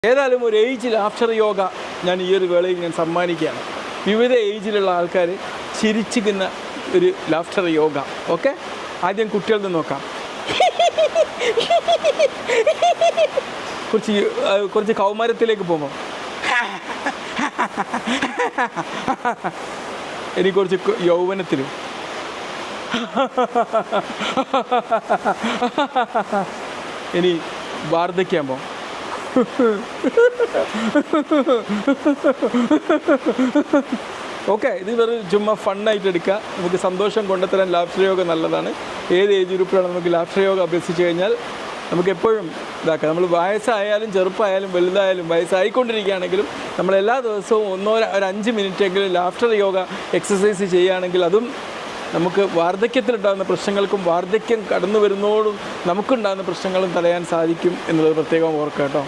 ഏതായാലും ഒരു age laughter yoga ഞാൻ ഈ ഒരു വേളയിൽ ഞാൻ സമ്മാനിക്കുകയാണ്. വിവിധ ഏജിലുള്ള ആൾക്കാർ ചിരിച്ചിരിക്കുന്ന ഒരു ലാഫ്റ്റർ യോഗ. ഓക്കെ, ആദ്യം കുട്ടികളിൽ നിന്ന് നോക്കാം. കുറച്ച് കൗമാരത്തിലേക്ക് പോകുമ്പോൾ എനിക്ക് കുറച്ച് യൗവനത്തിൽ ഇനി വാർദ്ധക്യാകുമ്പോൾ ഓക്കെ, ഇത് വെറും ചുമ്മാ ഫണ്ണായിട്ട് എടുക്കുക. നമുക്ക് സന്തോഷം കൊണ്ടുത്തരാൻ ലാഫ്റ്റർ യോഗ നല്ലതാണ്. ഏത് ഏജ് ഗ്രൂപ്പിലാണ് നമുക്ക് ലാഫ്റ്റർ യോഗ അഭ്യസിച്ച് കഴിഞ്ഞാൽ നമുക്ക് എപ്പോഴും ഇതാക്കാം. നമ്മൾ വയസ്സായാലും ചെറുപ്പമായാലും വലുതായാലും വയസ്സായിക്കൊണ്ടിരിക്കുകയാണെങ്കിലും നമ്മൾ എല്ലാ ദിവസവും ഒരു 5 മിനിറ്റെങ്കിലും ലാഫ്റ്റർ യോഗ എക്സസൈസ് ചെയ്യുകയാണെങ്കിൽ അതും നമുക്ക് വാർദ്ധക്യത്തിലുണ്ടാകുന്ന പ്രശ്നങ്ങൾക്കും വാർദ്ധക്യം കടന്നു വരുന്നതോടും നമുക്കുണ്ടാകുന്ന പ്രശ്നങ്ങളും തടയാൻ സാധിക്കും എന്നുള്ളത് പ്രത്യേകം ഓർക്കുക കേട്ടോ.